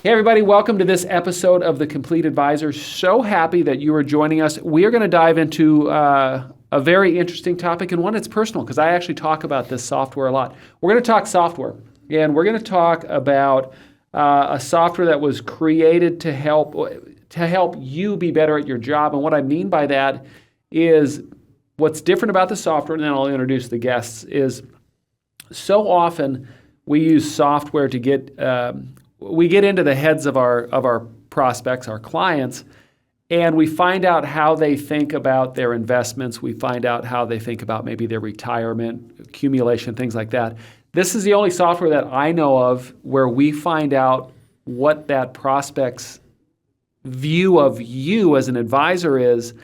Hey everybody, welcome to this episode of The Complete Advisor. So happy that you are joining us. We are going to dive into a very interesting topic, and one that's personal because I actually talk about this software a lot. We're going to talk software, and we're going to talk about a software that was created to help you be better at your job. And what I mean by that is what's different about the software, and then I'll introduce the guests, is so often we use software to get into the heads of our prospects, our clients, and we find out how they think about their investments. We find out how they think about maybe their retirement, accumulation, things like that. This is the only software that I know of where we find out what that prospect's view of you as an advisor is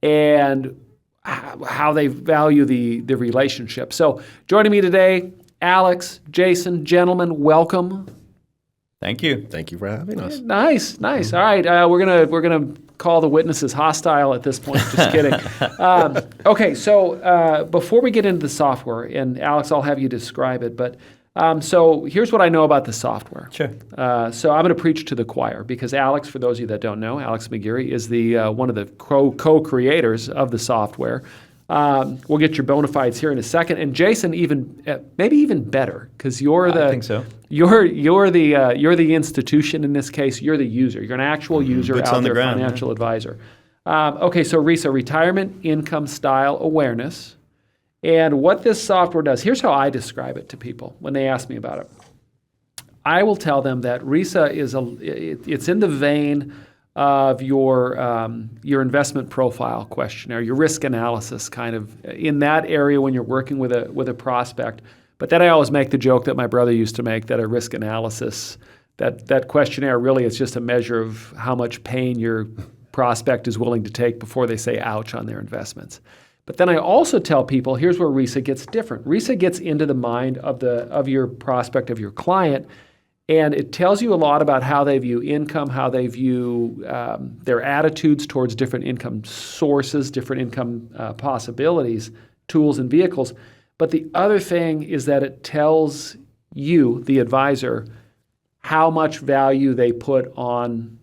and how they value the relationship. So joining me today, Alex, Jason, gentlemen, welcome. Thank you. Thank you for having us. Nice. All right, we're gonna call the witnesses hostile at this point. Just kidding. Okay, so before we get into the software, and Alex, I'll have you describe it. But so here's what I know about the software. Sure. So I'm going to preach to the choir because Alex, for those of you that don't know, Alex Murguia is the one of the co-creators of the software. We'll get your bona fides here in a second, and Jason, maybe even better, because you're the. I think so. You're the institution in this case. You're the user. You're an actual user Boots out on the there, ground, financial advisor. Okay, so RISA, retirement income style awareness, and what this software does. Here's how I describe it to people when they ask me about it. I will tell them that RISA it's in the vein of your investment profile questionnaire, your risk analysis, kind of in that area when you're working with a prospect. But then I always make the joke that my brother used to make, that a risk analysis, that questionnaire really is just a measure of how much pain your prospect is willing to take before they say ouch on their investments. But then I also tell people, here's where RISA gets different. RISA gets into the mind of your prospect, of your client, and it tells you a lot about how they view income, how they view their attitudes towards different income sources, different income possibilities, tools, and vehicles. But the other thing is that it tells you, the advisor, how much value they put on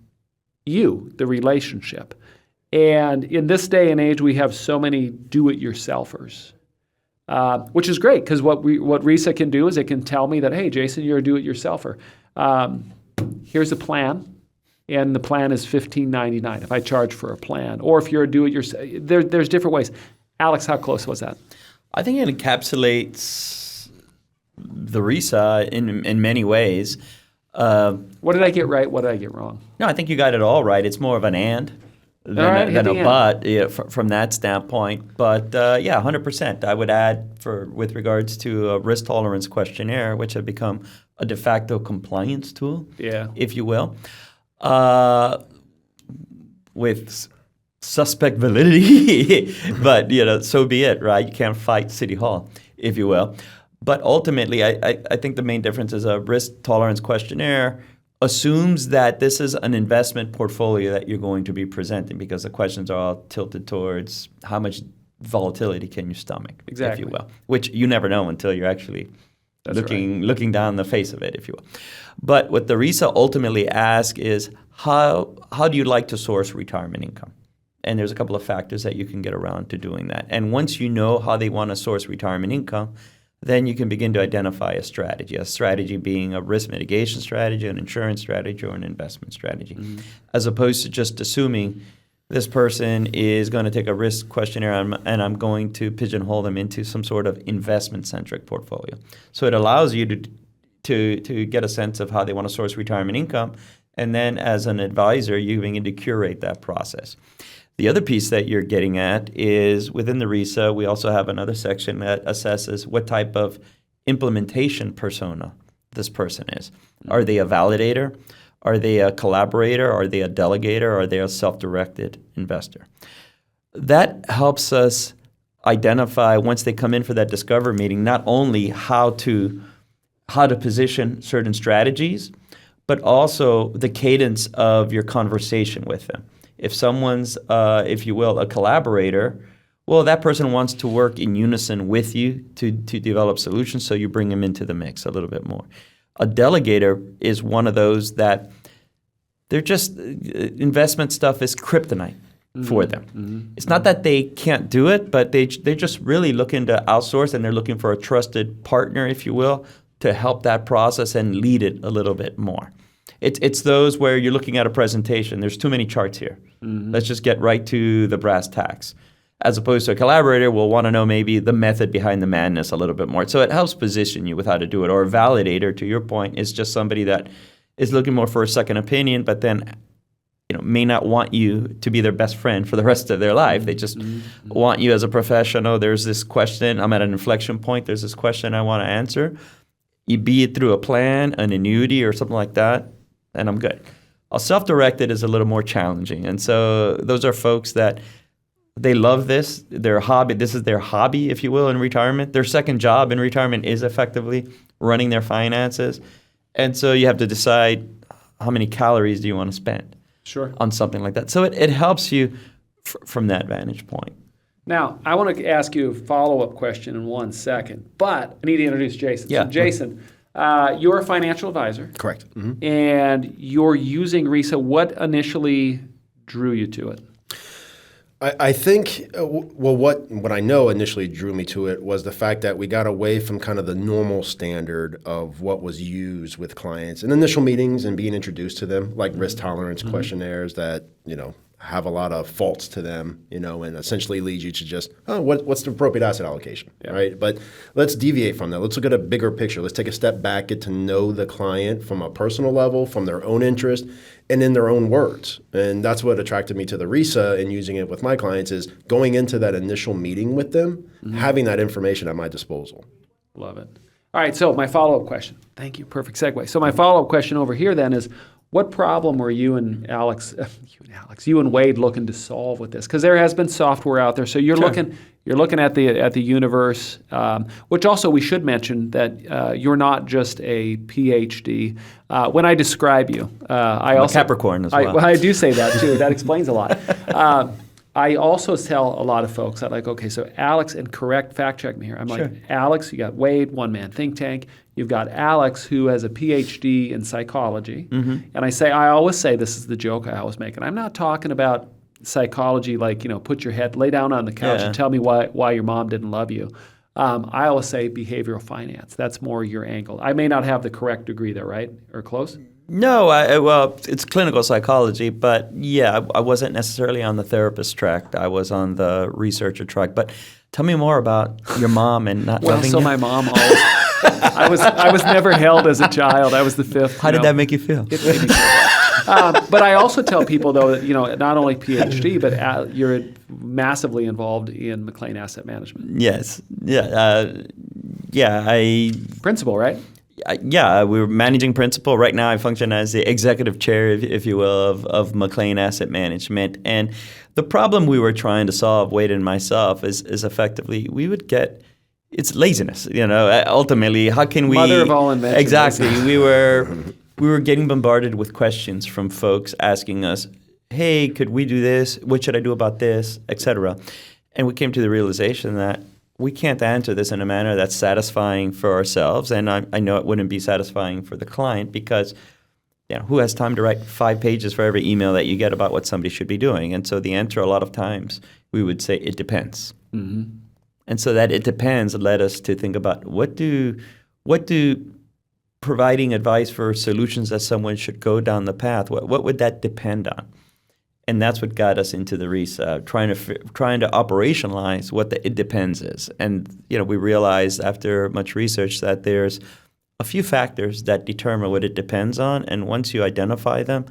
you, the relationship. And in this day and age, we have so many do-it-yourselfers. Which is great, because what RISA can do is it can tell me that, hey, Jason, you're a do-it-yourselfer. Here's a plan, and the plan is $15.99 if I charge for a plan. Or if you're a do-it-yourself, there's different ways. Alex, how close was that? I think it encapsulates the RISA in many ways. What did I get right? What did I get wrong? No, I think you got it all right. It's more of an and than a but from that standpoint. But 100%. I would add with regards to a risk tolerance questionnaire, which have become a de facto compliance tool, if you will, with suspect validity. But so be it, right? You can't fight City Hall, if you will. But ultimately, I think the main difference is a risk tolerance questionnaire assumes that this is an investment portfolio that you're going to be presenting, because the questions are all tilted towards how much volatility can you stomach, if you will, which you never know until you're actually looking down the face of it, if you will. But what the RISA ultimately asks is how do you like to source retirement income? And there's a couple of factors that you can get around to doing that. And once you know how they want to source retirement income, then you can begin to identify a strategy being a risk mitigation strategy, an insurance strategy, or an investment strategy, as opposed to just assuming this person is going to take a risk questionnaire and I'm going to pigeonhole them into some sort of investment-centric portfolio. So it allows you to get a sense of how they want to source retirement income, and then as an advisor, you begin to curate that process. The other piece that you're getting at is within the RISA, we also have another section that assesses what type of implementation persona this person is. Are they a validator? Are they a collaborator? Are they a delegator? Are they a self-directed investor? That helps us identify, once they come in for that discovery meeting, not only how to position certain strategies, but also the cadence of your conversation with them. If someone's, if you will, a collaborator, well, that person wants to work in unison with you to develop solutions, so you bring them into the mix a little bit more. A delegator is one of those that they're just investment stuff is kryptonite for them. It's not that they can't do it, but they're just really looking to outsource, and they're looking for a trusted partner, if you will, to help that process and lead it a little bit more. It's those where you're looking at a presentation. There's too many charts here. Let's just get right to the brass tacks. As opposed to a collaborator will want to know maybe the method behind the madness a little bit more. So it helps position you with how to do it. Or a validator, to your point, is just somebody that is looking more for a second opinion, but then may not want you to be their best friend for the rest of their life. They just want you as a professional. There's this question. I'm at an inflection point. There's this question I want to answer. You be it through a plan, an annuity, or something like that, and I'm good. A self-directed is a little more challenging. And so those are folks that they love this. Their hobby. This is their hobby, if you will, in retirement. Their second job in retirement is effectively running their finances. And so you have to decide how many calories do you want to spend on something like that. So it helps you from that vantage point. Now, I want to ask you a follow-up question in 1 second, but I need to introduce Jason. Yeah. So Jason, you're a financial advisor. Correct. And you're using RISA. What initially drew you to it? I think, what I know initially drew me to it was the fact that we got away from kind of the normal standard of what was used with clients in initial meetings and being introduced to them, like risk tolerance questionnaires that, have a lot of faults to them, and essentially lead you to just, what's the appropriate asset allocation, right? But let's deviate from that. Let's look at a bigger picture. Let's take a step back, get to know the client from a personal level, from their own interest, and in their own words. And that's what attracted me to the RISA and using it with my clients is going into that initial meeting with them, having that information at my disposal. Love it. All right, so my follow-up question. Thank you, perfect segue. So my follow-up question over here then is, what problem were you and Wade looking to solve with this? Because there has been software out there. So you're looking at the universe, which also we should mention that you're not just a PhD. When I describe you, I also Capricorn as well. I do say that too. That explains a lot. I also tell a lot of folks that okay, so Alex, and fact check me here. I'm like, Alex, you got Wade, one-man think tank. You've got Alex, who has a PhD in psychology. And I always say, this is the joke I always make, and I'm not talking about psychology like, put your head, lay down on the couch and tell me why your mom didn't love you. I always say behavioral finance. That's more your angle. I may not have the correct degree there, right? Or close? No, well, it's clinical psychology, but I wasn't necessarily on the therapist track. I was on the researcher track. But tell me more about your mom and not loving you. My mom always. I was never held as a child. I was the fifth. How did that make you feel? It made me feel. But I also tell people though that not only PhD, but you're massively involved in McLean Asset Management. Yes. Principal, right? We were managing principal. Right now I function as the executive chair, if you will, of McLean Asset Management. And the problem we were trying to solve, Wade and myself, is effectively we would get it's laziness. Ultimately, how can we? Mother of all invention. Exactly. we were getting bombarded with questions from folks asking us, "Hey, could we do this? What should I do about this?" etc. And we came to the realization that we can't answer this in a manner that's satisfying for ourselves, and I know it wouldn't be satisfying for the client because who has time to write 5 pages for every email that you get about what somebody should be doing? And so the answer a lot of times we would say it depends. And so that it depends led us to think about what do providing advice for solutions that someone should go down the path, what would that depend on? And that's what got us into the RISA, trying to operationalize what the it depends is. And we realized after much research that there's a few factors that determine what it depends on, and once you identify them,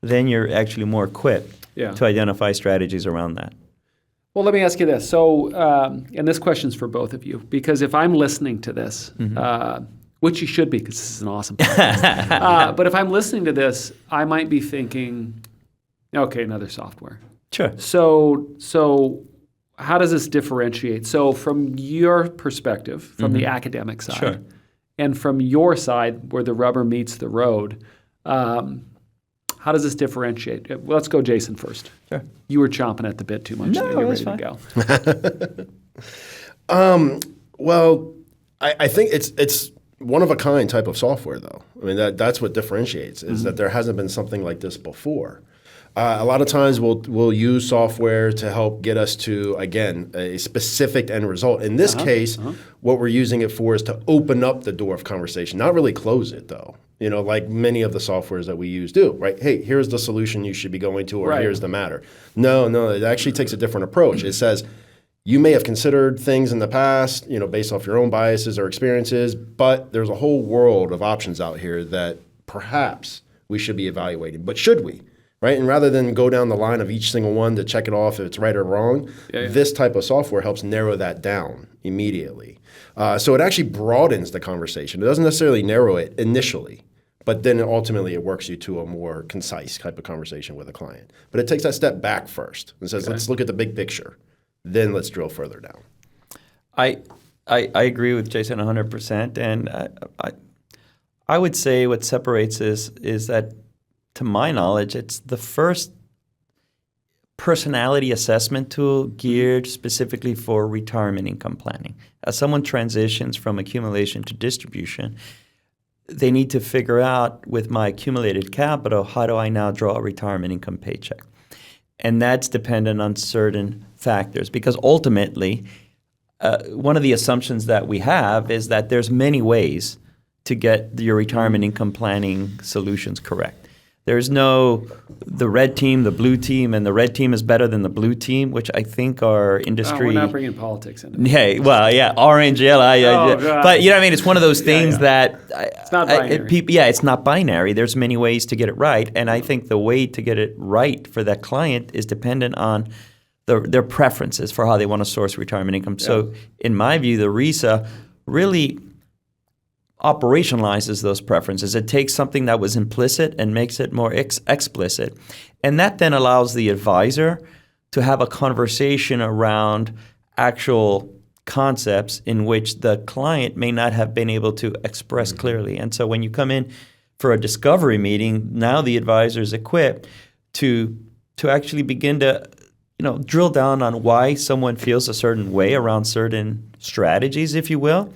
then you're actually more equipped to identify strategies around that. Well, let me ask you this. So, and this question's for both of you, because if I'm listening to this, which you should be, because this is an awesome podcast, but if I'm listening to this, I might be thinking, okay, another software. Sure. So how does this differentiate? So from your perspective, from the academic side, and from your side where the rubber meets the road, how does this differentiate? Well, let's go Jason first. Sure. You were chomping at the bit too much. No, you're that's ready fine. to go. Well, I think it's one-of-a-kind type of software, though. I mean, that's what differentiates, is that there hasn't been something like this before. A lot of times we'll use software to help get us to, again, a specific end result. In this case, what we're using it for is to open up the door of conversation, not really close it, though. You know, like many of the softwares that we use do, right? Hey, here's the solution you should be going to, or here's the matter. No, it actually takes a different approach. It says, you may have considered things in the past, you know, based off your own biases or experiences, but there's a whole world of options out here that perhaps we should be evaluating. But should we? Right? And rather than go down the line of each single one to check it off if it's right or wrong, this type of software helps narrow that down immediately. So it actually broadens the conversation. It doesn't necessarily narrow it initially, but then ultimately it works you to a more concise type of conversation with a client. But it takes that step back first and says, let's look at the big picture. Then let's drill further down. I agree with Jason 100%, and I would say what separates this is that, to my knowledge, it's the first personality assessment tool geared specifically for retirement income planning. As someone transitions from accumulation to distribution, they need to figure out, with my accumulated capital, how do I now draw a retirement income paycheck? And that's dependent on certain factors, because ultimately, one of the assumptions that we have is that there's many ways to get your retirement income planning solutions correct. There's no the red team, the blue team, and the red team is better than the blue team, which I think our industry. We're not bringing politics into it. Hey, well, yeah, orange, yellow. But you know what I mean? It's one of those things that it's not binary. It's not binary. There's many ways to get it right, and I think the way to get it right for that client is dependent on their preferences for how they want to source retirement income. So, in my view, the RISA really operationalizes those preferences. It takes something that was implicit and makes it more explicit. And that then allows the advisor to have a conversation around actual concepts in which the client may not have been able to express clearly. And so when you come in for a discovery meeting, now the advisor is equipped to actually begin to drill down on why someone feels a certain way around certain strategies, if you will,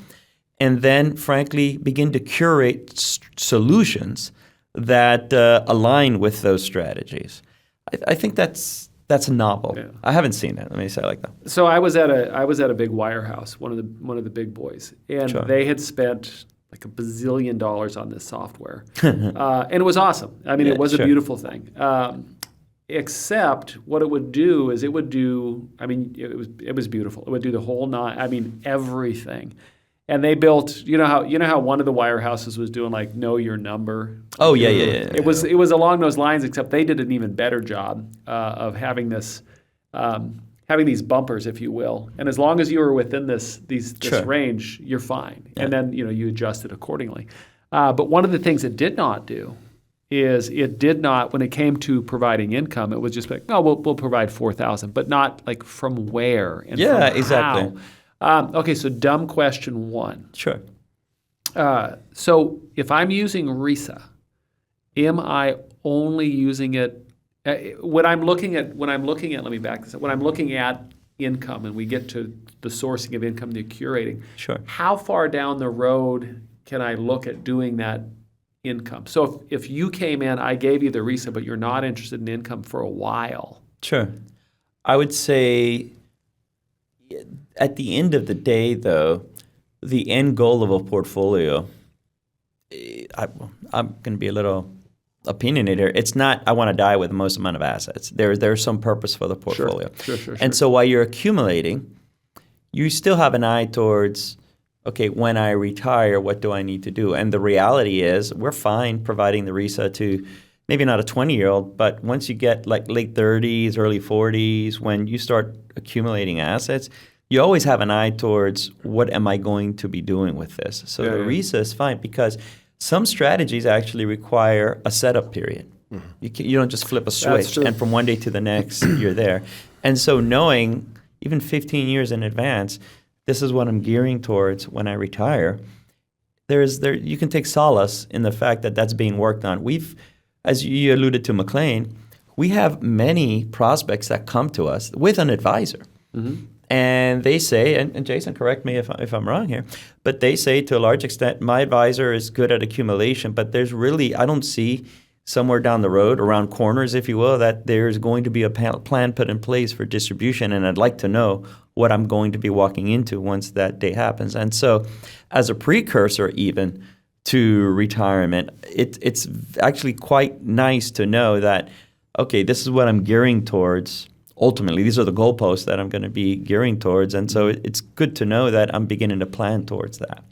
and then, frankly, begin to curate solutions that align with those strategies. I think that's novel. Yeah. I haven't seen it. Let me say it like that. So I was at a big wirehouse, one of the big boys, and they had spent like $1 bazillion on this software, and it was awesome. I mean, it was a beautiful thing. Except what it would do is it was beautiful. It would do the whole everything. And they built, you know how one of the wirehouses was doing like know your number. Oh yeah. It was along those lines, except they did an even better job of having these bumpers, if you will. And as long as you were within this range, you're fine. Yeah. And then you adjust it accordingly. But one of the things it did not do is it did not, when it came to providing income, it was just like, we'll provide $4,000, but not like from where and from exactly. How. Okay, so dumb question one. Sure. So if I'm using RISA, am I only using it when I'm looking at? Let me back this up. When I'm looking at income, and we get to the sourcing of income, the curating. Sure. How far down the road can I look at doing that income? So if you came in, I gave you the RISA, but you're not interested in income for a while. Sure. I would say, at the end of the day, though, the end goal of a portfolio, I'm going to be a little opinionated here. It's not, I want to die with the most amount of assets. There's some purpose for the portfolio. Sure. And so while you're accumulating, you still have an eye towards, okay, when I retire, what do I need to do? And the reality is we're fine providing the RISA to maybe not a 20-year-old, but once you get like late 30s, early 40s, when you start accumulating assets, you always have an eye towards what am I going to be doing with this? So the RISA is fine because some strategies actually require a setup period. Mm-hmm. You don't just flip a switch and from one day to the next you're there. And so knowing even 15 years in advance, this is what I'm gearing towards when I retire, you can take solace in the fact that that's being worked on. As you alluded to McLean, we have many prospects that come to us with an advisor. Mm-hmm. And they say, and Jason, correct me if I'm wrong here, but they say to a large extent, my advisor is good at accumulation, but there's really, I don't see somewhere down the road, around corners, if you will, that there's going to be a plan put in place for distribution, and I'd like to know what I'm going to be walking into once that day happens. And so as a precursor even to retirement, it's actually quite nice to know that, okay, this is what I'm gearing towards. Ultimately, these are the goalposts that I'm going to be gearing towards. And so it's good to know that I'm beginning to plan towards that.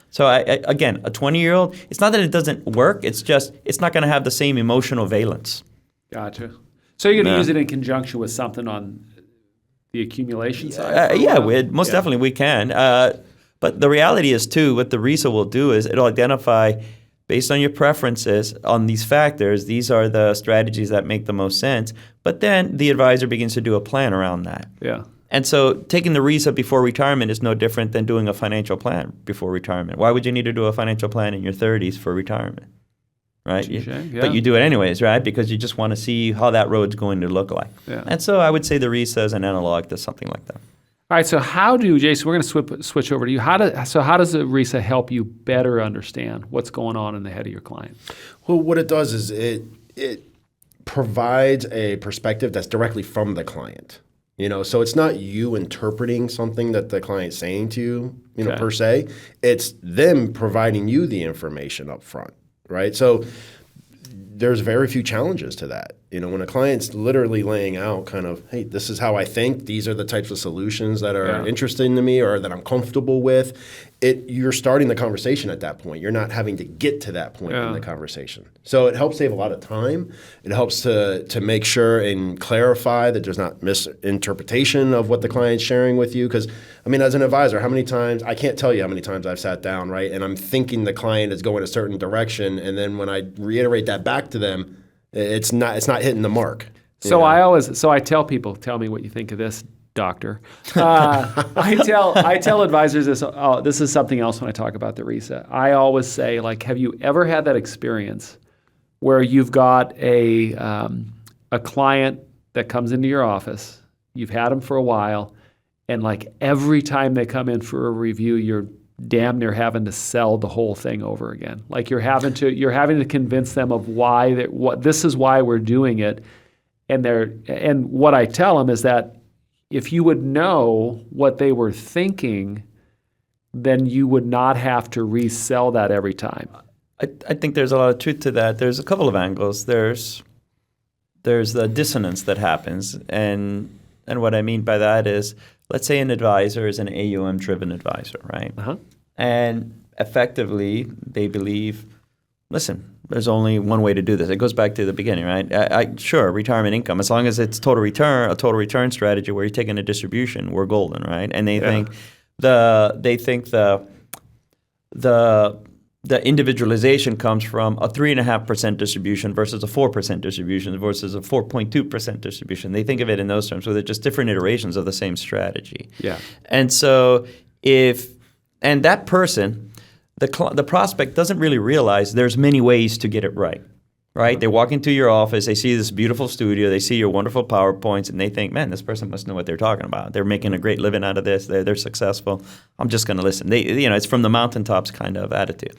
So again, a 20-year-old, it's not that it doesn't work, it's just it's not going to have the same emotional valence. Gotcha. So you're going to use it in conjunction with something on the accumulation side? Most definitely we can. But the reality is, too, what the RISA will do is it'll identify, based on your preferences on these factors, these are the strategies that make the most sense. But then the advisor begins to do a plan around that. Yeah. And so taking the RISA before retirement is no different than doing a financial plan before retirement. Why would you need to do a financial plan in your 30s for retirement? Right? But you do it anyways, right? Because you just want to see how that road's going to look like. Yeah. And so I would say the RISA is an analog to something like that. All right, so Jason, we're going to switch over to you. How does the RISA help you better understand what's going on in the head of your client? Well, what it does is it provides a perspective that's directly from the client. So it's not you interpreting something that the client's saying to you, per se. It's them providing you the information up front, right? So there's very few challenges to that. When a client's literally laying out kind of, hey, this is how I think, these are the types of solutions that are interesting to me or that I'm comfortable with, you're starting the conversation at that point. You're not having to get to that point in the conversation. So it helps save a lot of time. It helps to make sure and clarify that there's not misinterpretation of what the client's sharing with you. Because, as an advisor, I can't tell you how many times I've sat down, right, and I'm thinking the client is going a certain direction, and then when I reiterate that back to them, it's not hitting the mark. So I tell people, tell me what you think of this, doctor. I tell advisors this. Oh, this is something else when I talk about the RISA. I always say, have you ever had that experience where you've got a client that comes into your office, you've had them for a while, and every time they come in for a review, you're damn near having to sell the whole thing over again. You're having to convince them of this is why we're doing it. And what I tell them is that if you would know what they were thinking, then you would not have to resell that every time. I think there's a lot of truth to that. There's a couple of angles. There's the dissonance that happens, and what I mean by that is, let's say an advisor is an AUM-driven advisor, right? Uh-huh. And effectively, they believe, listen, there's only one way to do this. It goes back to the beginning, right? Sure, retirement income, as long as it's a total return strategy where you're taking a distribution, we're golden, right? And they think the individualization comes from a 3.5% distribution versus a 4% distribution versus a 4.2% distribution. They think of it in those terms, where they're just different iterations of the same strategy. Yeah. And so and that person, the prospect doesn't really realize there's many ways to get it right. Right? They walk into your office, they see this beautiful studio, they see your wonderful PowerPoints, and they think, man, this person must know what they're talking about. They're making a great living out of this. They're successful. I'm just going to listen. It's from the mountaintops kind of attitude.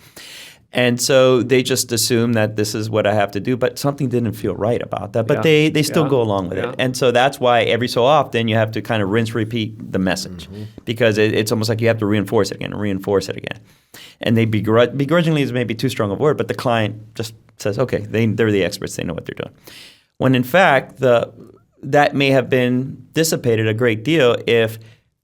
And so they just assume that this is what I have to do, but something didn't feel right about that. But they still go along with it. And so that's why every so often you have to kind of rinse, repeat the message, because it's almost like you have to reinforce it again and reinforce it again. And they begrudgingly is maybe too strong a word, but the client just says, okay, they're the experts, they know what they're doing. When in fact, that may have been dissipated a great deal if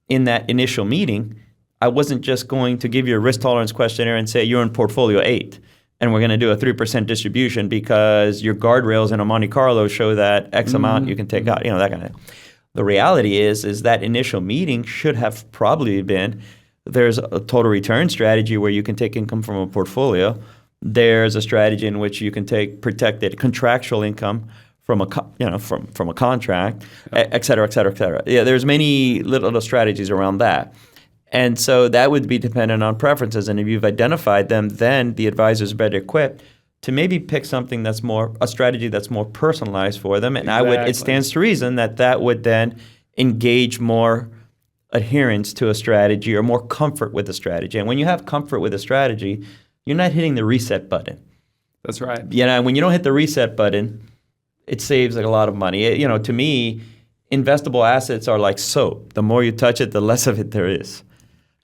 in that initial meeting, I wasn't just going to give you a risk tolerance questionnaire and say you're in portfolio 8 and we're going to do a 3% distribution because your guardrails in a Monte Carlo show that X amount you can take out, that kind of thing. The reality is that initial meeting should have probably been, there's a total return strategy where you can take income from a portfolio. There's a strategy in which you can take protected contractual income from a contract, et cetera, et cetera, et cetera. Yeah, there's many little strategies around that. And so that would be dependent on preferences. And if you've identified them, then the advisor is better equipped to maybe pick something that's a strategy that's more personalized for them. And it stands to reason that would then engage more adherence to a strategy or more comfort with the strategy. And when you have comfort with a strategy, you're not hitting the reset button. That's right. When you don't hit the reset button, it saves like a lot of money. To me, investable assets are like soap. The more you touch it, the less of it there is.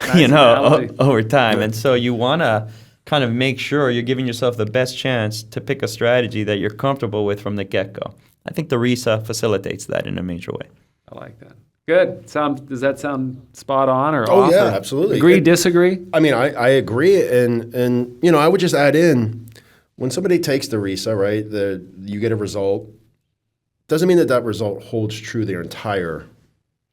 Nice analogy. Over time. And so you want to kind of make sure you're giving yourself the best chance to pick a strategy that you're comfortable with from the get-go. I think the RISA facilitates that in a major way. I like that. Good. Does that sound spot on or Oh, off? yeah, or absolutely. Agree, disagree? I mean, I agree, and I would just add in, when somebody takes the RISA, right, you get a result, doesn't mean that result holds true their entire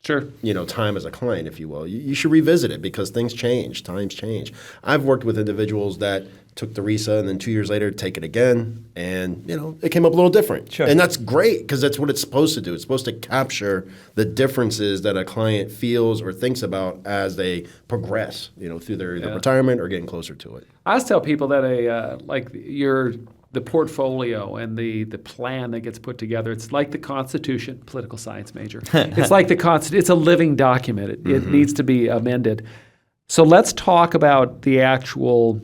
Sure. Time as a client, if you will. You should revisit it because things change, times change. I've worked with individuals that took the RISA and then 2 years later take it again, and it came up a little different. Sure. And that's great because that's what it's supposed to do. It's supposed to capture the differences that a client feels or thinks about as they progress, through their either retirement or getting closer to it. I always tell people that the portfolio and the plan that gets put together, it's like the Constitution, political science major. It's like the Constitution. It's a living document. It needs to be amended. So let's talk about the actual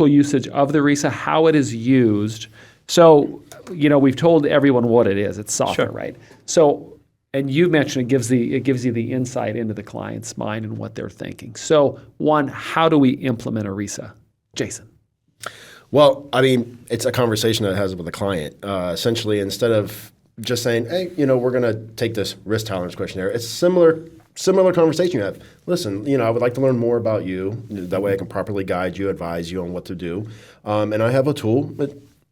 usage of the RISA, how it is used. So, we've told everyone what it is. It's software, Sure. right? So, and you mentioned it gives you the insight into the client's mind and what they're thinking. So, one, how do we implement a RISA? Jason. Well, I mean, it's a conversation that it has with the client. Essentially, instead of just saying, hey, we're going to take this risk tolerance questionnaire, it's similar conversation you have. Listen, I would like to learn more about you. That way I can properly guide you, advise you on what to do. And I have a tool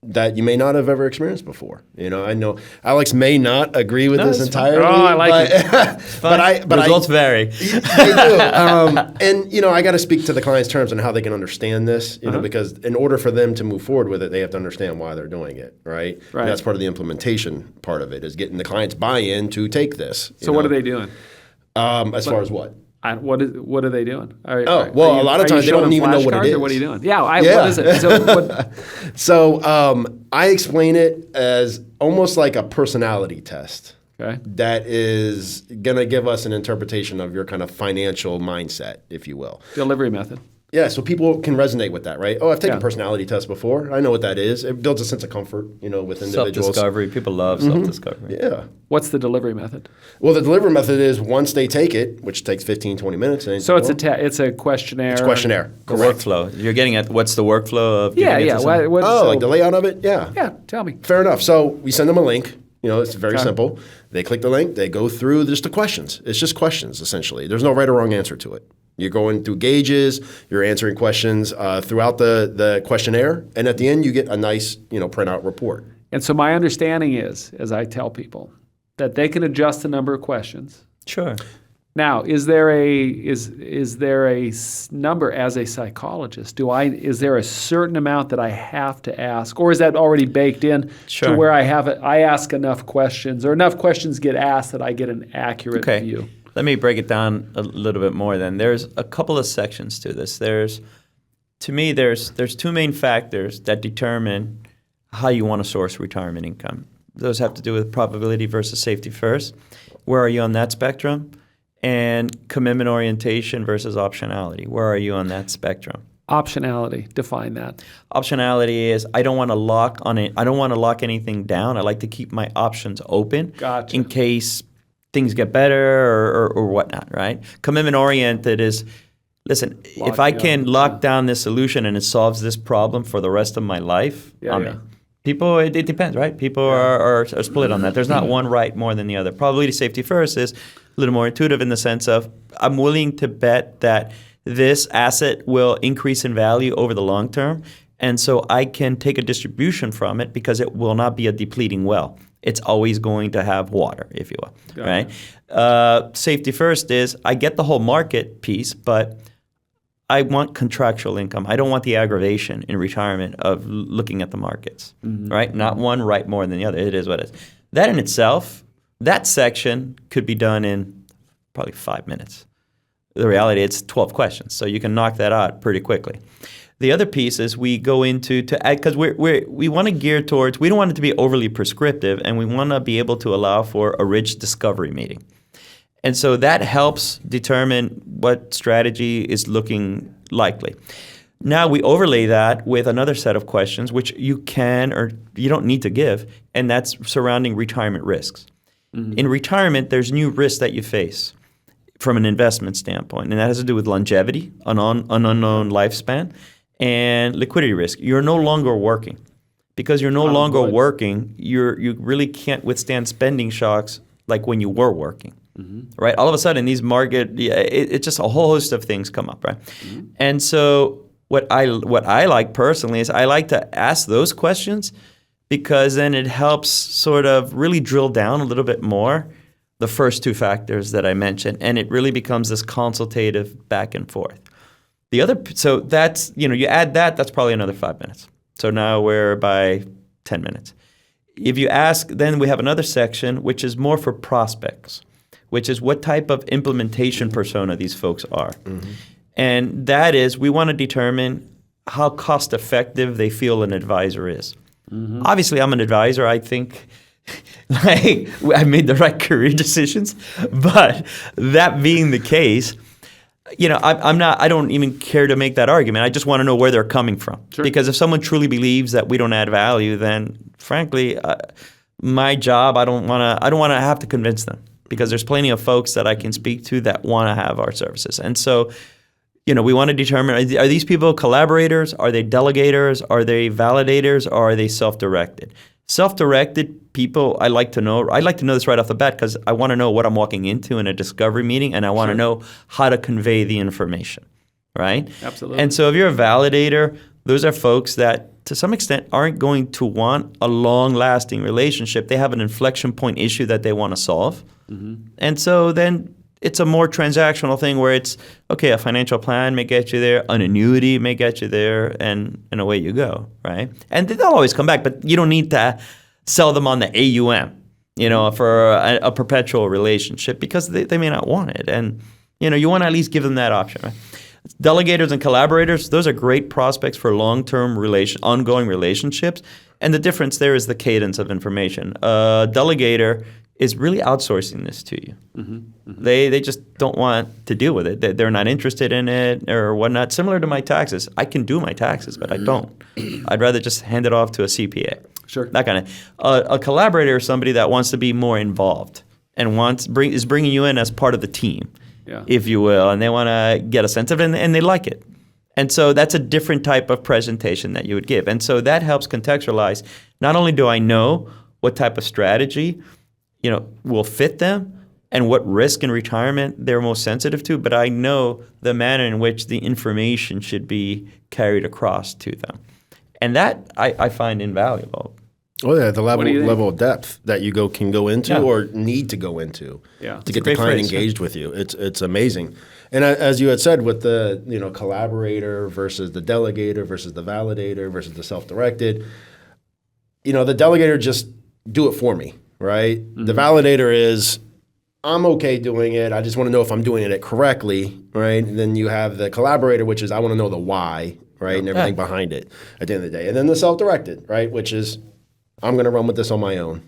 that you may not have ever experienced before. I know Alex may not agree with this entirely. Oh, I like it. but results vary. They do. And I got to speak to the client's terms and how they can understand this. Because in order for them to move forward with it, they have to understand why they're doing it. Right. Right. And that's part of the implementation part of it, is getting the client's buy-in to take this. So what are they doing? As far as what? What are they doing? A lot of times they don't even know what it is. Or what are you doing? Yeah. What is it? So, So I explain it as almost like a personality test. Okay. That is going to give us an interpretation of your kind of financial mindset, if you will. Delivery method. Yeah, so people can resonate with that, right? Oh, I've taken personality tests before. I know what that is. It builds a sense of comfort, with individuals. Self-discovery. People love self-discovery. Yeah. What's the delivery method? Well, the delivery method is once they take it, which takes 15, 20 minutes. So it's a questionnaire. It's a questionnaire. The workflow. You're getting at what's the workflow of giving it to someone? Like the layout of it? Yeah. Yeah, tell me. Fair enough. So we send them a link. It's very simple. They click the link. They go through just the questions. It's just questions, essentially. There's no right or wrong answer to it. You're going through gauges. You're answering questions throughout the questionnaire. And at the end, you get a nice printout report. And so my understanding is, as I tell people, that they can adjust the number of questions. Sure. Now, is there a number as a psychologist? Is there a certain amount that I have to ask, or is that already baked in to where I ask enough questions, or enough questions get asked that I get an accurate view? Let me break it down a little bit more then. There's a couple of sections to this. There's two main factors that determine how you want to source retirement income. Those have to do with probability versus safety first. Where are you on that spectrum? And commitment orientation versus optionality. Where are you on that spectrum? Optionality, define that. Optionality is I don't want to lock on it. I don't want to lock anything down. I like to keep my options open in case things get better or whatnot, right? Commitment oriented is, listen, if I can lock down this solution and it solves this problem for the rest of my life, people, it depends, right? People are split on that. There's not one right more than the other. Probability safety first is a little more intuitive in the sense of I'm willing to bet that this asset will increase in value over the long term, and so I can take a distribution from it because it will not be a depleting well. It's always going to have water, if you will, right? Safety first is I get the whole market piece, but I want contractual income. I don't want the aggravation in retirement of looking at the markets, right? Not one right more than the other. It is what it is. That in itself, that section could be done in probably 5 minutes. The reality, it's 12 questions, so you can knock that out pretty quickly. The other piece is we go into to add, because we want to gear towards, we don't want it to be overly prescriptive, and we want to be able to allow for a rich discovery meeting. And so that helps determine what strategy is looking likely. Now we overlay that with another set of questions, which you can or you don't need to give, and that's surrounding retirement risks. In retirement, there's new risks that you face from an investment standpoint, and that has to do with longevity, an unknown lifespan, and liquidity risk. You're no longer working. Because you're no longer working, you really can't withstand spending shocks like when you were working. Right? All of a sudden, these market, it's just a whole host of things come up, right? And so what I like personally is I like to ask those questions because then it helps sort of really drill down a little bit more the first two factors that I mentioned, and it really becomes this consultative back and forth. So that's, you add that's probably another 5 minutes. So now we're by 10 minutes. If you ask, then we have another section which is more for prospects, which is what type of implementation persona these folks are. And that is, we want to determine how cost effective they feel an advisor is. Obviously, I'm an advisor. I think I made the right career decisions. But that being the case, I don't even care to make that argument. I just want to know where they're coming from. Sure. Because if someone truly believes that we don't add value, then frankly, my job, I don't want to have to convince them. Because there's plenty of folks that I can speak to that want to have our services. And so, we want to determine, are these people collaborators? Are they delegators? Are they validators? Or are they self-directed? Self-directed people, I like to know this right off the bat because I want to know what I'm walking into in a discovery meeting, and I want to know how to convey the information, right? Absolutely. And so if you're a validator, those are folks that to some extent aren't going to want a long-lasting relationship. They have an inflection point issue that they want to solve. And so then it's a more transactional thing where it's, okay, a financial plan may get you there, an annuity may get you there, and away you go, right? And they'll always come back, but you don't need to sell them on the AUM, for a perpetual relationship because they may not want it. And, you want to at least give them that option, right? Delegators and collaborators, those are great prospects for long-term ongoing relationships. And the difference there is the cadence of information. A delegator is really outsourcing this to you. They just don't want to deal with it. They're not interested in it or whatnot. Similar to my taxes. I can do my taxes, but I don't. I'd rather just hand it off to a CPA. Sure. That kind of. A collaborator is somebody that wants to be more involved and is bringing you in as part of the team, if you will, and they want to get a sense of it, and they like it. And so that's a different type of presentation that you would give. And so that helps contextualize. Not only do I know what type of strategy will fit them and what risk in retirement they're most sensitive to, but I know the manner in which the information should be carried across to them. And that I find invaluable. Oh yeah, the level of depth that you can go into or need to go into to get the client engaged with you. It's amazing. And as you had said, with the collaborator versus the delegator versus the validator versus the self-directed, the delegator just do it for me. Right? The validator is, I'm okay doing it. I just want to know if I'm doing it correctly, right? And then you have the collaborator, which is I want to know the why, right? And everything behind it at the end of the day. And then the self-directed, right? Which is, I'm going to run with this on my own,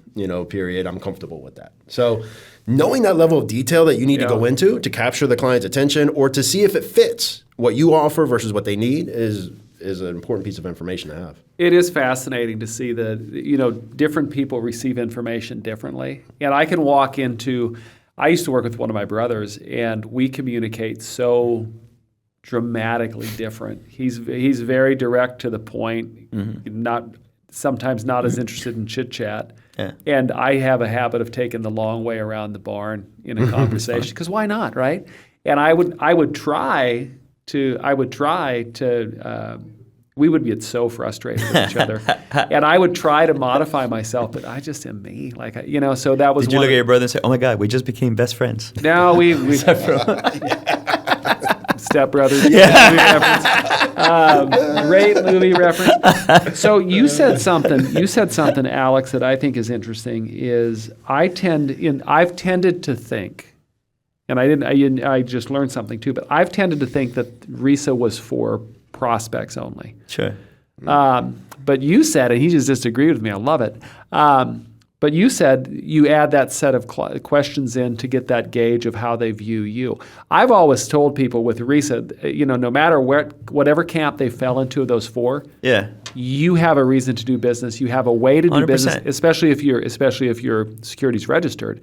period. I'm comfortable with that. So knowing that level of detail that you need to go into to capture the client's attention or to see if it fits what you offer versus what they need is an important piece of information to have. It is fascinating to see that, different people receive information differently. And I can walk into, I used to work with one of my brothers, and we communicate so dramatically different. He's very direct to the point, sometimes not as interested in chit chat. Yeah. And I have a habit of taking the long way around the barn in a conversation because why not, right? And I would try to we would get so frustrated with each other, and I would try to modify myself, but I just am me, So that was. Did you look at your brother and say, "Oh my God, we just became best friends"? No, we Step Brothers. Great movie reference. So you said something, Alex, that I think is interesting. Is I've tended to think, and I just learned something too. But I've tended to think that RISA was for prospects only. Sure. But you said, and he just disagreed with me. I love it. But you said you add that set of questions in to get that gauge of how they view you. I've always told people with RISA, no matter whatever camp they fell into of those 4, you have a reason to do business. You have a way to do 100%. business, especially if your security's registered.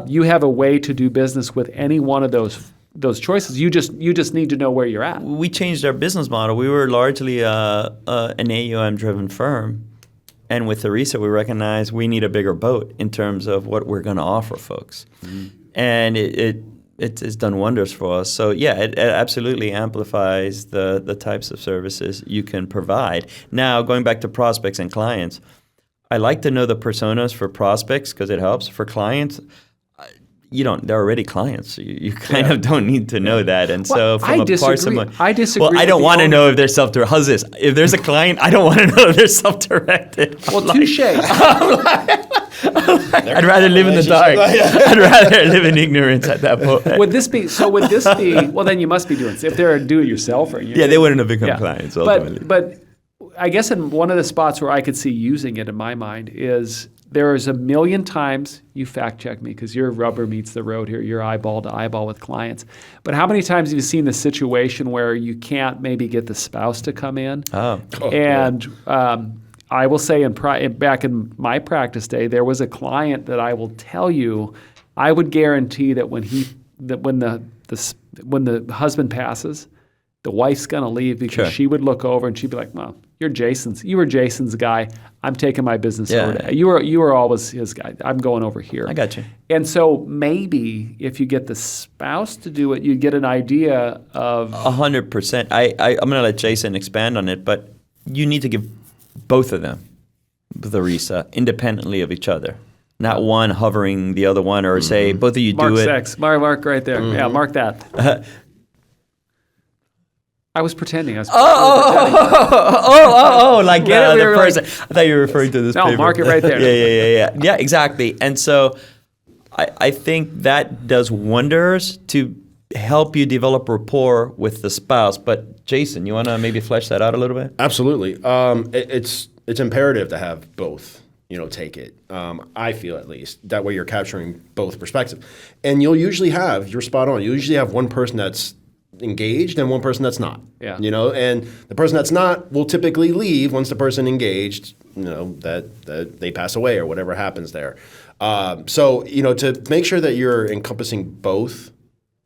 You have a way to do business with any one of those choices. You just need to know where you're at. We changed our business model. We were largely an AUM-driven firm. And with the RISA, we recognize we need a bigger boat in terms of what we're going to offer folks. Mm-hmm. And it's done wonders for us. So yeah, it absolutely amplifies the types of services you can provide. Now, going back to prospects and clients, I like to know the personas for prospects because it helps. For clients, they're already clients. So you kind of don't need to know that. And so from I disagree. I disagree. Well, I don't want to know if they're self-directed. How's this? If there's a client, I don't want to know if they're self-directed. Well, touche. I'd rather live in the dark. I'd rather live in ignorance at that point. Would this be, well, then you must be doing, if they're a do-it-yourselfer. They wouldn't have become clients ultimately. But I guess in one of the spots where I could see using it in my mind is there is a million times, you fact check me because your rubber meets the road here, you're eyeball to eyeball with clients. But how many times have you seen the situation where you can't maybe get the spouse to come in? I will say back in my practice day, there was a client that I will tell you, I would guarantee that when the husband passes, the wife's going to leave because she would look over and she'd be like, "Well, you were Jason's guy. I'm taking my business over to you were always his guy. I'm going over here." I got you. And so maybe if you get the spouse to do it, you get an idea of 100%. I'm going to let Jason expand on it, but you need to give both of them the RISA independently of each other. Not one hovering the other one, or say both of you do it. Mark right there. Yeah, mark that. I was pretending. Like get it? The person. I thought you were referring to this paper. No, mark it right there. Yeah, exactly. And so I think that does wonders to help you develop rapport with the spouse. But Jason, you want to maybe flesh that out a little bit? Absolutely. It's imperative to have both. Take it. I feel at least that way you're capturing both perspectives, and you're spot on. You usually have one person that's engaged and one person that's not. Yeah. And the person that's not will typically leave once the person engaged, that they pass away or whatever happens there. So to make sure that you're encompassing both,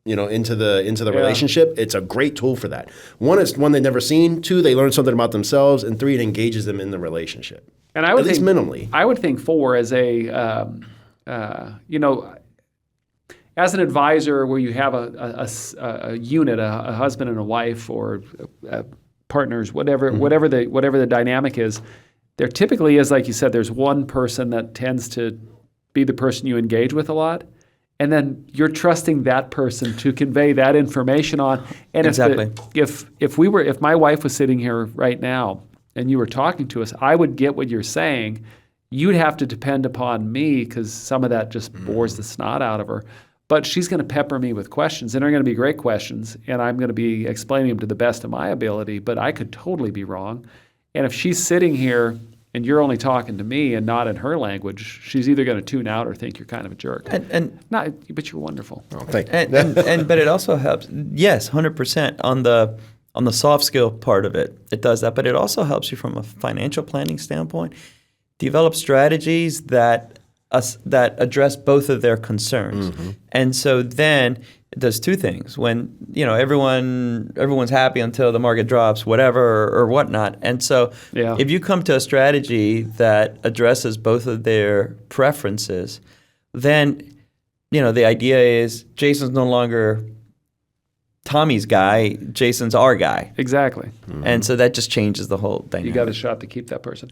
into the relationship, it's a great tool for that. One, it's one they've never seen. 2, they learn something about themselves, and 3, it engages them in the relationship. And I would at least minimally. I would think 4 as as an advisor where you have a unit, a husband and a wife or partners, whatever the dynamic is, there typically is, like you said, there's one person that tends to be the person you engage with a lot, and then you're trusting that person to convey that information on. And exactly. If my wife was sitting here right now and you were talking to us, I would get what you're saying. You'd have to depend upon me because some of that just bores the snot out of her. But she's going to pepper me with questions, and they're going to be great questions, and I'm going to be explaining them to the best of my ability, but I could totally be wrong. And if she's sitting here and you're only talking to me and not in her language, she's either going to tune out or think you're kind of a jerk. But you're wonderful. Oh, thank you. But it also helps. Yes, 100% on the soft skill part of it. It does that, but it also helps you from a financial planning standpoint. Develop strategies that address both of their concerns. Mm-hmm. And so then it does 2 things. When everyone's happy until the market drops, whatever or whatnot. And so if you come to a strategy that addresses both of their preferences, then the idea is Jason's no longer Tommy's guy, Jason's our guy. Exactly. Mm-hmm. And so that just changes the whole dynamic. You got a shot to keep that person.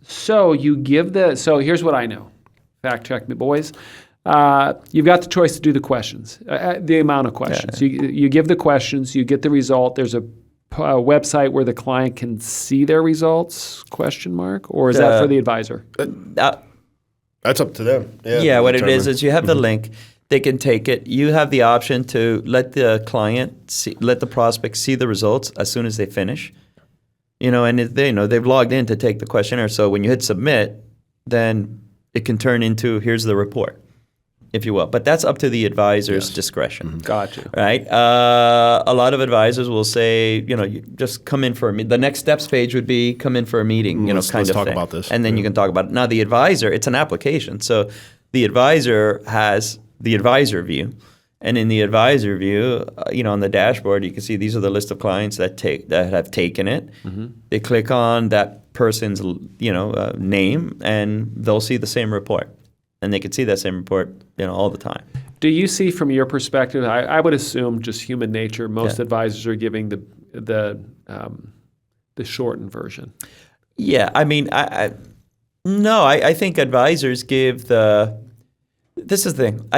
So here's what I know. Fact check me, boys. You've got the choice to do the questions, the amount of questions. Yeah. You give the questions, you get the result. There's a website where the client can see their results, ? Or is that for the advisor? That's up to them. Yeah, what it is you have the link. They can take it. You have the option to let the prospect see the results as soon as they finish. And they've logged in to take the questionnaire. So when you hit submit, then it can turn into, here's the report, if you will. But that's up to the advisor's discretion. Gotcha. Right? A lot of advisors will say, you just come in for a meeting. The next steps page would be come in for a meeting, Let's kind of talk thing. about this. And then you can talk about it. Now, the advisor, it's an application. So the advisor has the advisor view. And in the advisor view, on the dashboard, you can see these are the list of clients that have taken it. They click on that person's, name, and they'll see the same report. And they can see that same report, all the time. Do you see from your perspective, I would assume just human nature, most advisors are giving the shortened version. Yeah, I mean, I think advisors give this is the thing.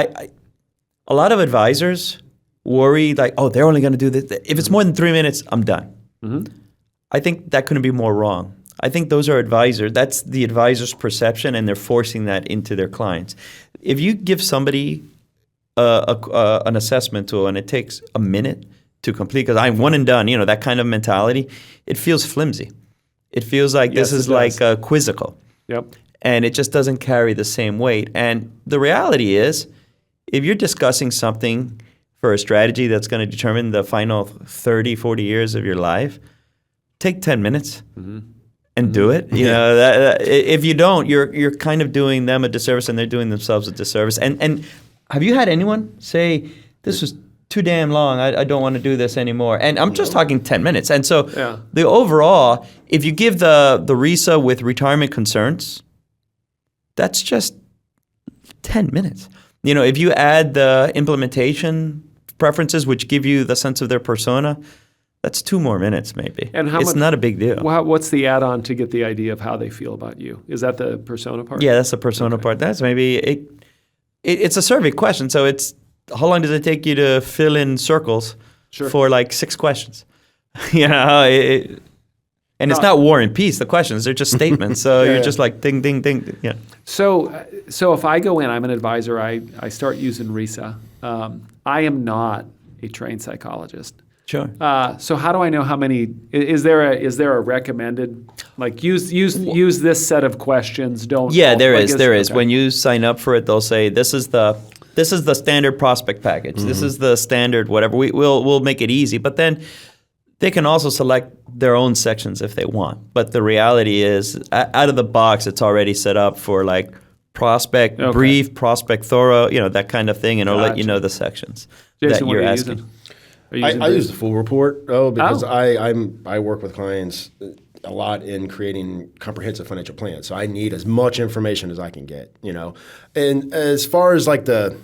A lot of advisors worry like, oh, they're only going to do this. If it's more than 3 minutes, I'm done. I think that couldn't be more wrong. I think those are advisors. That's the advisor's perception, and they're forcing that into their clients. If you give somebody an assessment tool and it takes a minute to complete, because I'm one and done, that kind of mentality, it feels flimsy. It feels like this is like quizzical. Yep. And it just doesn't carry the same weight. And the reality is, if you're discussing something for a strategy that's going to determine the final 30, 40 years of your life, take 10 minutes and do it. If you don't, you're kind of doing them a disservice, and they're doing themselves a disservice. And have you had anyone say, this was too damn long, I don't want to do this anymore? And I'm just talking 10 minutes. And so the overall, if you give the RISA with retirement concerns, that's just 10 minutes. If you add the implementation preferences, which give you the sense of their persona, that's 2 more minutes maybe. And it's not a big deal. What's the add-on to get the idea of how they feel about you? Is that the persona part? Yeah, that's the persona part. That's maybe it's a survey question. So it's how long does it take you to fill in circles for like 6 questions? And it's not war and peace. The questions, they're just statements. So you're just like ding, ding, ding. Yeah. So if I go in, I'm an advisor, I start using RISA. I am not a trained psychologist. Sure. So how do I know how many? Is there a recommended, like use this set of questions? Don't. Yeah, there is. Okay. When you sign up for it, they'll say this is the standard prospect package. This is the standard whatever. We'll make it easy, but then they can also select their own sections if they want. But the reality is, out of the box, it's already set up for like prospect brief, prospect thorough, that kind of thing, and it'll let you know the sections Jason, that you're what are you asking. using? I use the full report because I work with clients a lot in creating comprehensive financial plans. So I need as much information as I can get, And as far as like the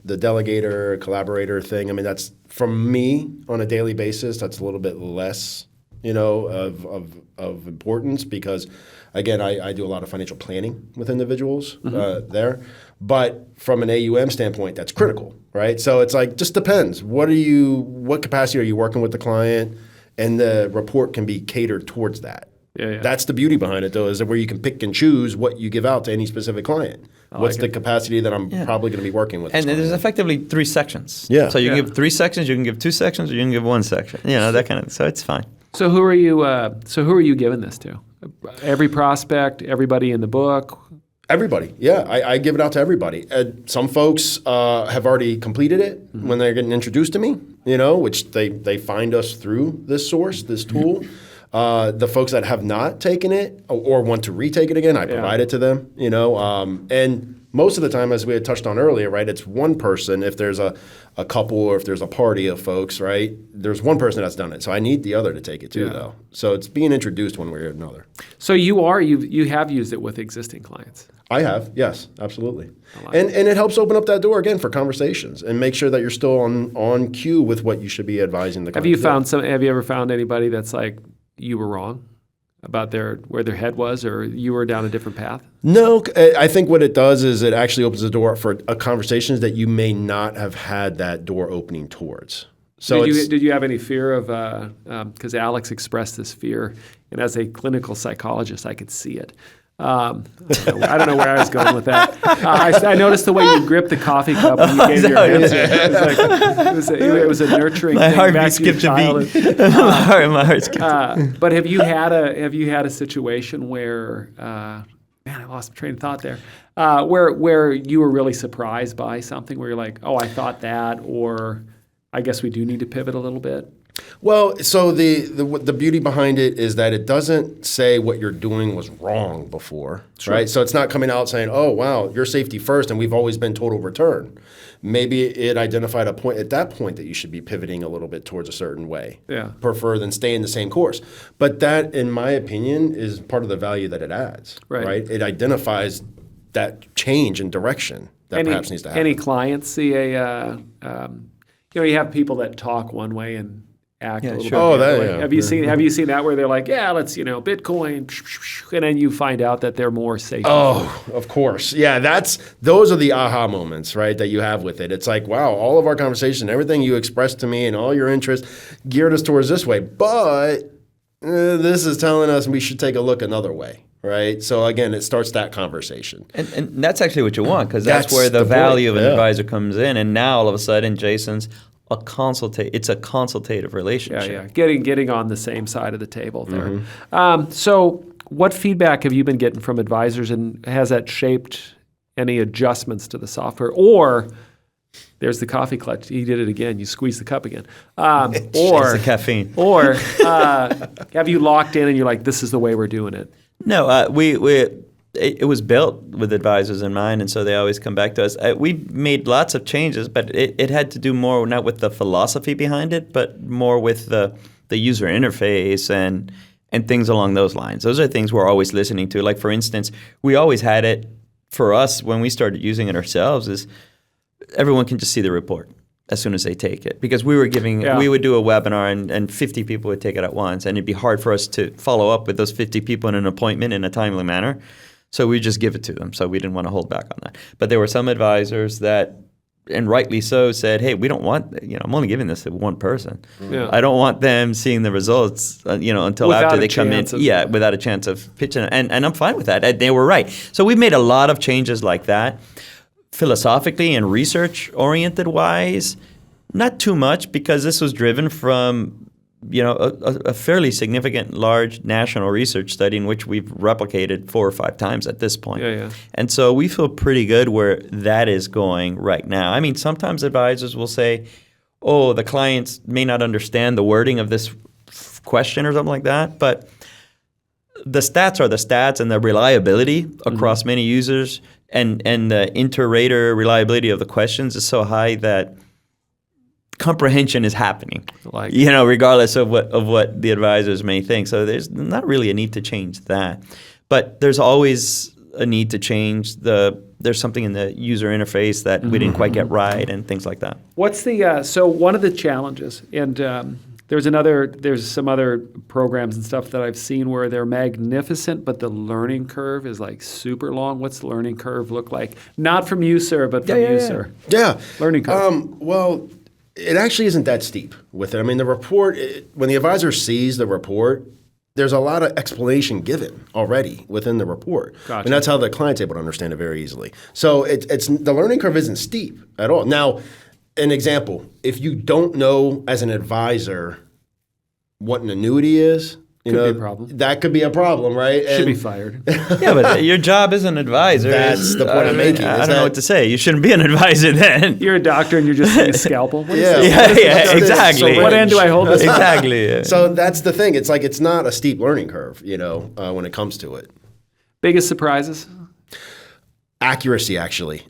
delegator, collaborator thing, I mean, that's from me on a daily basis, that's a little bit less, of importance because, again, I do a lot of financial planning with individuals there. But from an AUM standpoint, that's critical, right? So it's like, just depends. What capacity are you working with the client? And the report can be catered towards that. Yeah. That's the beauty behind it, though, is that where you can pick and choose what you give out to any specific client. What's the capacity that I'm probably going to be working with? And there's effectively 3 sections. Yeah. So you can give 3 sections, you can give 2 sections, or you can give 1 section. That kind of. So it's fine. So who are you giving this to? Every prospect, everybody in the book. Everybody, yeah. I give it out to everybody. Some folks have already completed it when they're getting introduced to me, which they find us through this source, this tool. The folks that have not taken it or want to retake it again, I provide it to them, and most of the time, as we had touched on earlier, right, it's one person. If there's a couple or if there's a party of folks, right, there's one person that's done it. So I need the other to take it too, though. So it's being introduced one way or another. So you have used it with existing clients. I have, yes, absolutely. And it helps open up that door again for conversations and make sure that you're still on cue with what you should be advising the client. Have you ever found anybody that's like, you were wrong about where their head was, or you were down a different path? No, I think what it does is it actually opens the door for conversations that you may not have had that door opening towards. So did you have any fear of, because Alex expressed this fear, and as a clinical psychologist, I could see it. I don't know where I was going with that. I noticed the way you gripped the coffee cup when you gave your answer. It was a nurturing my thing heart back to your skipped a beat. childhood. my heart skipped a beat. But have you had a situation where man, I lost my train of thought there. Where you were really surprised by something where you're like, oh, I thought that, or I guess we do need to pivot a little bit. Well, so the beauty behind it is that it doesn't say what you're doing was wrong before, right? So it's not coming out saying, oh, wow, you're safety first and we've always been total return. Maybe it identified a point at that point that you should be pivoting a little bit towards a certain way, prefer than stay in the same course. But that, in my opinion, is part of the value that it adds, right? It identifies that change in direction that perhaps needs to happen. Any clients see a, you have people that talk one way and act a little bit the other way. Have you seen that where they're like, let's, Bitcoin, and then you find out that they're more safe? Oh, of course. Yeah, those are the aha moments, right, that you have with it. It's like, wow, all of our conversation, everything you expressed to me and all your interest geared us towards this way, but this is telling us we should take a look another way. Right. So again, it starts that conversation. And that's actually what you want, because that's where the value of an advisor comes in. And now all of a sudden, Jason's it's a consultative relationship. Getting on the same side of the table there. So what feedback have you been getting from advisors, and has that shaped any adjustments to the software? Or there's the coffee clutch. He did it again. You squeeze the cup again. Or the caffeine. Or have you locked in and you're like, this is the way we're doing it? No, it was built with advisors in mind, and so they always come back to us. We made lots of changes, but it had to do more not with the philosophy behind it, but more with the user interface and things along those lines. Those are things we're always listening to. Like, for instance, we always had it for us when we started using it ourselves is everyone can just see the report as soon as they take it. Because we were we would do a webinar and 50 people would take it at once, and it'd be hard for us to follow up with those 50 people in an appointment in a timely manner. So we just give it to them. So we didn't want to hold back on that. But there were some advisors that, and rightly so, said, hey, we don't want, I'm only giving this to one person. Yeah. I don't want them seeing the results, until without after they come in. Without a chance of pitching. And I'm fine with that. They were right. So we've made a lot of changes like that. Philosophically and research-oriented wise, not too much, because this was driven from a fairly significant, large national research study in which we've replicated 4 or 5 times at this point. And so we feel pretty good where that is going right now. I mean, sometimes advisors will say, oh, the clients may not understand the wording of this question or something like that, but the stats are the stats, and the reliability across many users and the inter-rater reliability of the questions is so high that comprehension is happening, regardless of what the advisors may think. So there's not really a need to change that, but there's always a need to change there's something in the user interface that we didn't quite get right and things like that. What's the so one of the challenges, and there's some other programs and stuff that I've seen where they're magnificent, but the learning curve is like super long. What's the learning curve look like? Not from you, sir, but from you, sir. Yeah. Learning curve. Well, it actually isn't that steep with it. I mean, the report, when the advisor sees the report, there's a lot of explanation given already within the report. Gotcha. And that's how the client's able to understand it very easily. So it's the learning curve isn't steep at all. Now, an example, if you don't know as an advisor what an annuity is, could be a problem. That could be a problem, right? Should be fired. Yeah, but your job as an advisor. That's the point I'm making. I don't know what to say. You shouldn't be an advisor then. You're a doctor and you're just saying a scalpel. Exactly. So what end do I hold this? Exactly. Yeah. So that's the thing. It's like it's not a steep learning curve, when it comes to it. Biggest surprises? Accuracy, actually.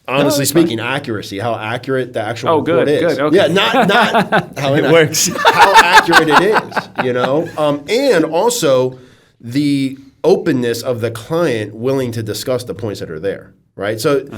Honestly speaking, accuracy, how accurate the actual report is. Good, okay. Yeah, not how it works. How accurate it is, and also the openness of the client willing to discuss the points that are there, right? So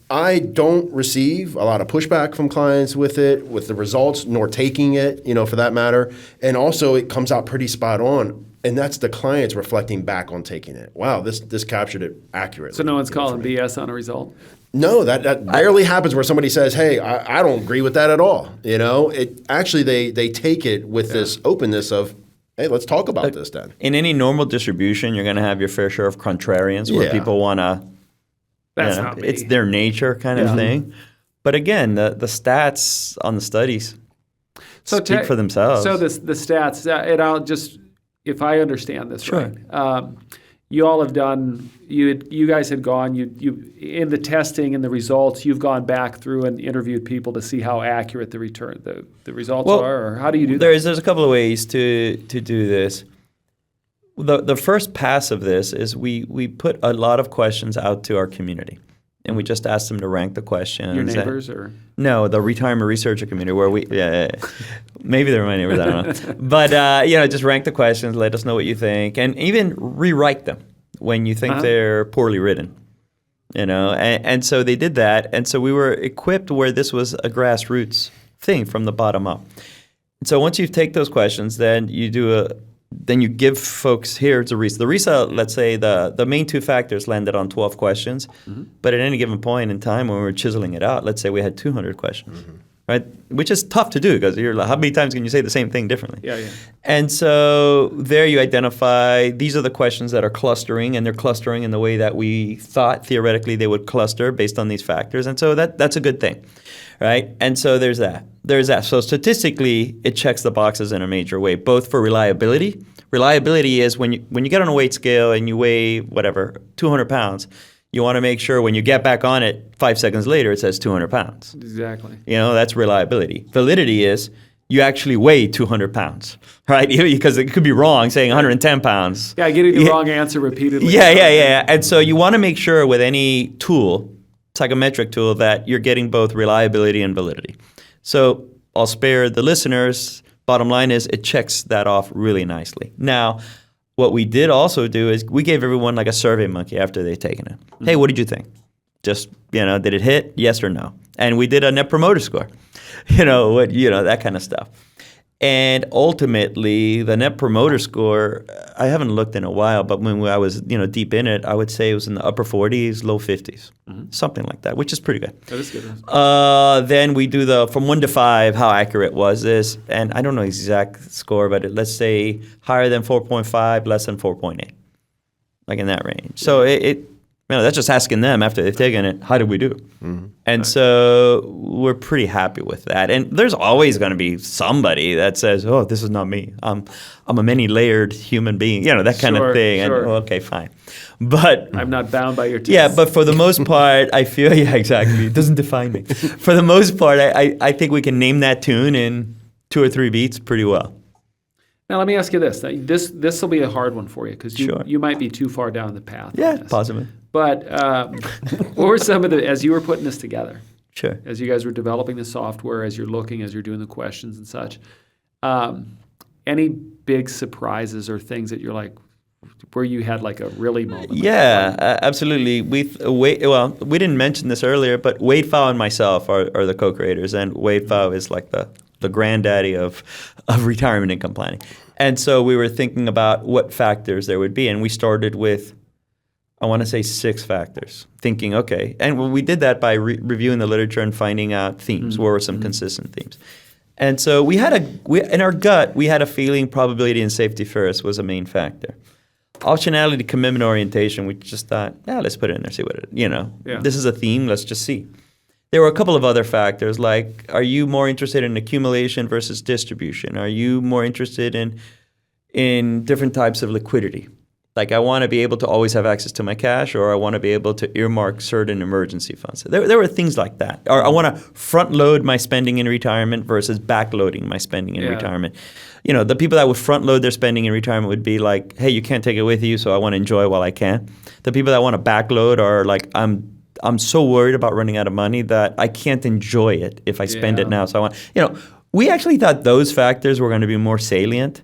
I don't receive a lot of pushback from clients with it, with the results, nor taking it, for that matter. And also it comes out pretty spot on. And that's the clients reflecting back on taking it. Wow, this captured it accurately. So no one's calling BS on a result? No, that rarely happens where somebody says, hey, I don't agree with that at all. It actually they take it with this openness of, hey, let's talk about this then. In any normal distribution, you're going to have your fair share of contrarians where people want to, not me. It's their nature kind of thing. But again, the stats on the studies speak for themselves. So the stats, and I'll just, if I understand this right, you all have done, you guys had gone, you in the testing and the results, you've gone back through and interviewed people to see how accurate the results are, or how do you do that? There's a couple of ways to do this. The first pass of this is we put a lot of questions out to our community, and we just ask them to rank the questions. Your neighbors or? No, the retirement researcher community where maybe they're my neighbors, I don't know. But, just rank the questions, let us know what you think, and even rewrite them when you think they're poorly written, And so they did that, and so we were equipped where this was a grassroots thing from the bottom up. And so once you take those questions, then you give folks, here's a RISA. The RISA, let's say the main two factors landed on 12 questions, but at any given point in time when we were chiseling it out, let's say we had 200 questions, right? Which is tough to do because you're like, how many times can you say the same thing differently? Yeah. And so there you identify, these are the questions that are clustering, and they're clustering in the way that we thought theoretically they would cluster based on these factors. And so that's a good thing, right? And so there's that. So statistically, it checks the boxes in a major way, both for reliability. Reliability is when you get on a weight scale and you weigh, 200 pounds, you want to make sure when you get back on it 5 seconds later, it says 200 pounds. Exactly. That's reliability. Validity is you actually weigh 200 pounds, right? Because it could be wrong saying 110 pounds. Yeah, getting the wrong answer repeatedly. Yeah. And so you want to make sure with any tool, psychometric tool, that you're getting both reliability and validity. So I'll spare the listeners. Bottom line is it checks that off really nicely. Now, what we did also do is we gave everyone like a survey monkey after they'd taken it. Hey, what did you think? Just, did it hit? Yes or no? And we did a net promoter score, that kind of stuff. And ultimately, the net promoter score, I haven't looked in a while, but when I was, deep in it, I would say it was in the upper 40s, low 50s, something like that, which is pretty good. That is good. Then we do from 1 to 5, how accurate was this? And I don't know the exact score, but let's say higher than 4.5, less than 4.8, like in that range. So that's just asking them after they've taken it, how did we do? And so we're pretty happy with that. And there's always going to be somebody that says, oh, this is not me. I'm a many-layered human being, that kind of thing. Sure. And, okay, fine. But I'm not bound by your taste. Yeah, but for the most part, I feel, exactly. It doesn't define me. For the most part, I think we can name that tune in 2 or 3 beats pretty well. Now, let me ask you this. This will be a hard one for you because you might be too far down the path. Yeah, possibly. But what were some of as you were putting this together? Sure. As you guys were developing the software, as you're looking, as you're doing the questions and such, any big surprises or things that you're like, where you had like a really moment? Yeah, absolutely. We didn't mention this earlier, but Wade Pfau and myself are the co-creators, and Wade Pfau is like the granddaddy of retirement income planning. And so we were thinking about what factors there would be, and we started with, I want to say 6 factors, thinking, okay. And we did that by reviewing the literature and finding out themes. What were some consistent themes? And so in our gut, we had a feeling probability and safety first was a main factor. Optionality, commitment orientation, we just thought, let's put it in there, see what it, this is a theme, let's just see. There were a couple of other factors, like, are you more interested in accumulation versus distribution? Are you more interested in different types of liquidity? Like, I want to be able to always have access to my cash, or I want to be able to earmark certain emergency funds. There were things like that. Or I want to front load my spending in retirement versus back loading my spending in retirement. The people that would front load their spending in retirement would be like, hey, you can't take it with you, so I want to enjoy while I can. The people that want to back load are like, I'm so worried about running out of money that I can't enjoy it if I spend it now. So I want, we actually thought those factors were going to be more salient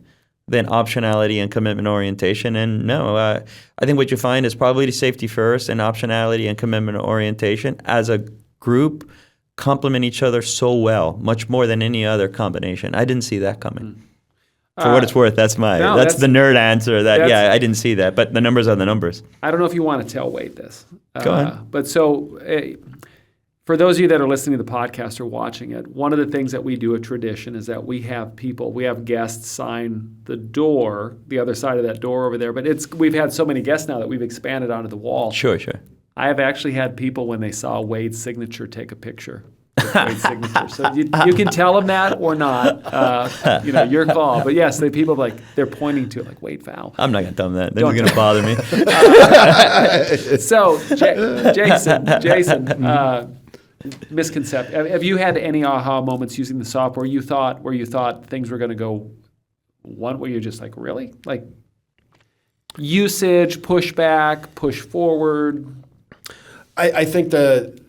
than optionality and commitment orientation. And no, I think what you find is probability safety first and optionality and commitment orientation as a group complement each other so well, much more than any other combination. I didn't see that coming. For what it's worth, that's the nerd answer I didn't see that, but the numbers are the numbers. I don't know if you want to tell Wade this. Go ahead. But for those of you that are listening to the podcast or watching it, one of the things that we do, a tradition, is that we have guests sign the other side of that door over there. But we've had so many guests now that we've expanded onto the wall. Sure. I have actually had people, when they saw Wade's signature, take a picture with Wade's signature. So you can tell them that or not. Your call. But yes, the people they're pointing to it like Wade foul. I'm not going to tell them that. They're going to bother me. So, Jason, misconception. Have you had any aha moments using the software where you thought things were going to go one where you're just like, really? Like usage, pushback, push forward? I think the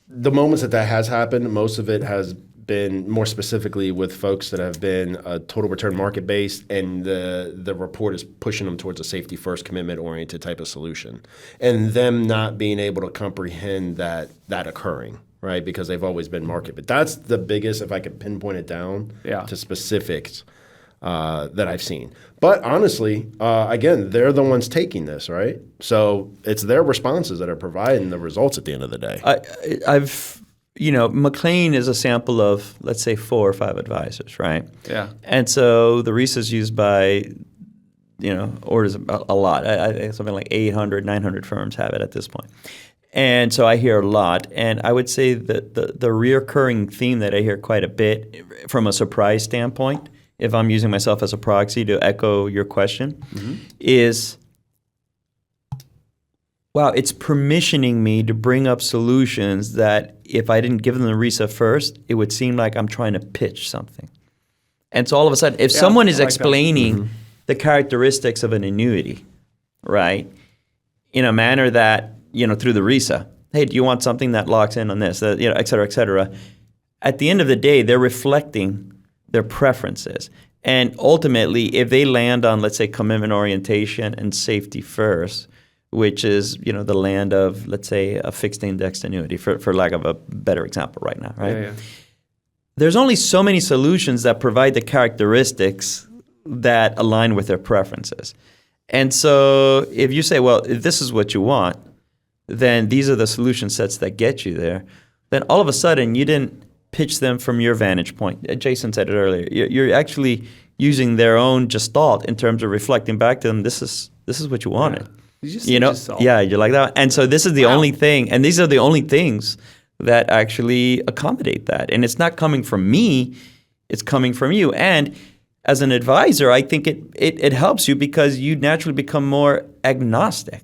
moments that has happened, most of it has been more specifically with folks that have been total return market based, and the report is pushing them towards a safety first commitment oriented type of solution, and them not being able to comprehend that occurring, right? Because they've always been market. But that's the biggest, if I could pinpoint it down to specifics that I've seen. But honestly, again, they're the ones taking this, right? So it's their responses that are providing the results at the end of the day. McLean is a sample of, let's say, 4 or 5 advisors, right? Yeah. And so the RISA is used by, orders a lot. I think something like 800, 900 firms have it at this point. And so I hear a lot. And I would say that the reoccurring theme that I hear quite a bit from a surprise standpoint, if I'm using myself as a proxy to echo your question, is, wow, it's permissioning me to bring up solutions that if I didn't give them the RISA first, it would seem like I'm trying to pitch something. And so all of a sudden, if someone is explaining the characteristics of an annuity, right, in a manner that, through the RISA, hey, do you want something that locks in on this, et cetera, at the end of the day, they're reflecting their preferences. And ultimately, if they land on, let's say, commitment orientation and safety first, which is, the land of, let's say, a fixed indexed annuity, for lack of a better example right now, right? Yeah. There's only so many solutions that provide the characteristics that align with their preferences. And so if you say, well, if this is what you want, then these are the solution sets that get you there, then all of a sudden you didn't pitch them from your vantage point. Jason said it earlier. You're actually using their own gestalt in terms of reflecting back to them, this is what you wanted. Yeah. You're like that. And so this is the only thing, and these are the only things that actually accommodate that. And it's not coming from me, it's coming from you. And as an advisor, I think it helps you because you naturally become more agnostic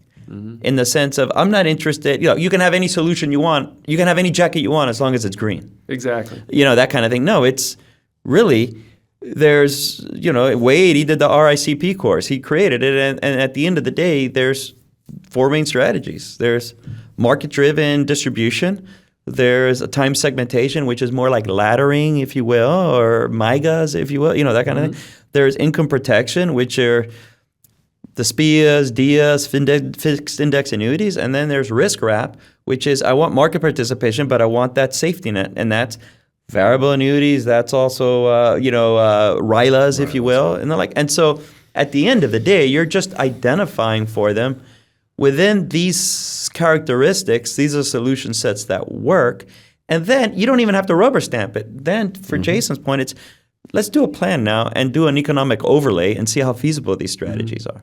in the sense of, I'm not interested, you can have any solution you want, you can have any jacket you want as long as it's green. Exactly. That kind of thing. No, it's really, there's, Wade, he did the RICP course. He created it. And at the end of the day, there's 4 main strategies. There's market-driven distribution. There's a time segmentation, which is more like laddering, if you will, or MIGAs, if you will, that kind of thing. There's income protection, which are the SPIAs, DIAs, fixed index annuities. And then there's risk wrap, which is I want market participation, but I want that safety net. And that's variable annuities. That's also, RILAs, if you will. And so at the end of the day, you're just identifying for them within these characteristics, these are solution sets that work. And then you don't even have to rubber stamp it. Then for Jason's point, it's let's do a plan now and do an economic overlay and see how feasible these strategies are.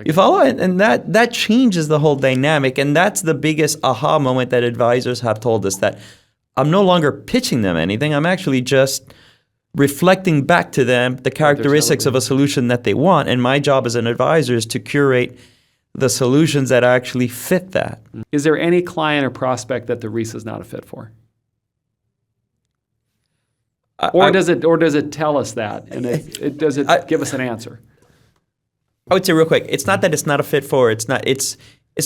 You follow? And that changes the whole dynamic. And that's the biggest aha moment that advisors have told us, that I'm no longer pitching them anything. I'm actually just reflecting back to them the characteristics of a solution that they want. And my job as an advisor is to curate the solutions that actually fit that. Is there any client or prospect that the RISA is not a fit for? Or does it tell us that, and does it give us an answer? I would say real quick, it's not that it's not a fit for. It's not. It's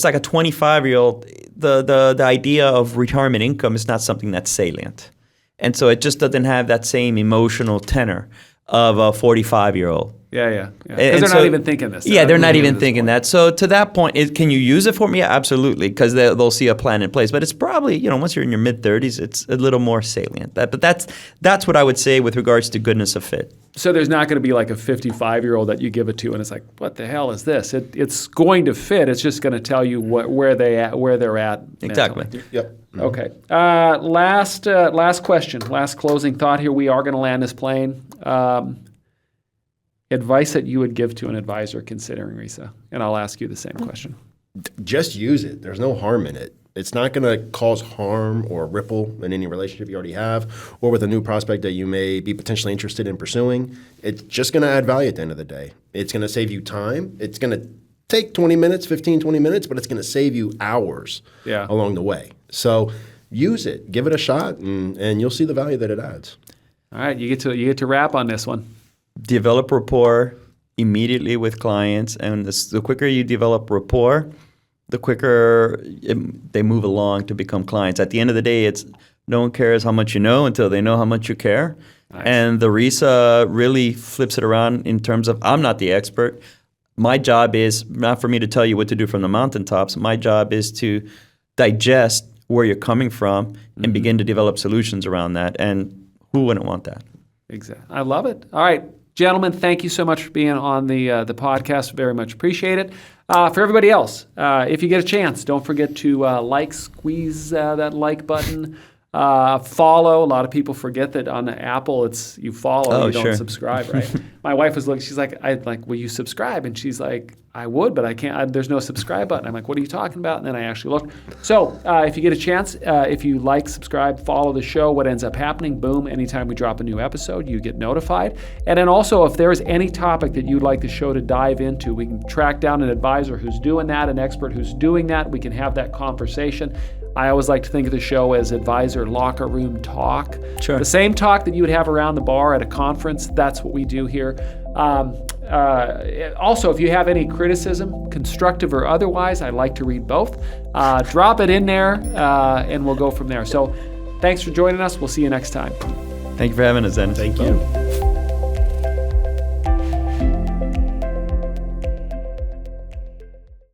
like a 25-year-old. The idea of retirement income is not something that's salient, and so it just doesn't have that same emotional tenor of a 45-year-old. Yeah. Because they're not even thinking this. Yeah, they're not even thinking that. So to that point, can you use it for me? Yeah, absolutely, because they'll see a plan in place. But it's probably, once you're in your mid-30s, it's a little more salient. But that's what I would say with regards to goodness of fit. So there's not going to be like a 55-year-old that you give it to, and it's like, what the hell is this? It's going to fit. It's just going to tell you where they're at. Exactly. Mentally. Yep. Okay. Last question. Last closing thought here. We are going to land this plane. Advice that you would give to an advisor considering RISA, and I'll ask you the same question. Just use it. There's no harm in it. It's not going to cause harm or ripple in any relationship you already have or with a new prospect that you may be potentially interested in pursuing. It's just going to add value at the end of the day. It's going to save you time. It's going to take 20 minutes, 15, 20 minutes, but it's going to save you hours along the way. So use it, give it a shot, and you'll see the value that it adds. All right, you get to wrap on this one. Develop rapport immediately with clients, and the quicker you develop rapport, the quicker they move along to become clients. At the end of the day, it's no one cares how much you know until they know how much you care. Nice. And the RISA really flips it around in terms of I'm not the expert. My job is not for me to tell you what to do from the mountaintops. My job is to digest where you're coming from and begin to develop solutions around that. And who wouldn't want that? Exactly. I love it. All right. Gentlemen, thank you so much for being on the podcast. Very much appreciate it. For everybody else, if you get a chance, don't forget to squeeze that like button. Follow. A lot of people forget that on Apple, it's you follow, you don't subscribe, right? My wife was looking, she's like, will you subscribe? And she's like, I would, but I can't. There's no subscribe button. I'm like, what are you talking about? And then I actually looked. So if you get a chance, if you like, subscribe, follow the show, what ends up happening, boom, anytime we drop a new episode, you get notified. And then also, if there's any topic that you'd like the show to dive into, we can track down an advisor who's doing that, an expert who's doing that. We can have that conversation. I always like to think of the show as advisor locker room talk. Sure. The same talk that you would have around the bar at a conference, that's what we do here. Also, if you have any criticism, constructive or otherwise, I like to read both. Drop it in there, and we'll go from there. So thanks for joining us. We'll see you next time. Thank you for having us, Dennis. Thank you.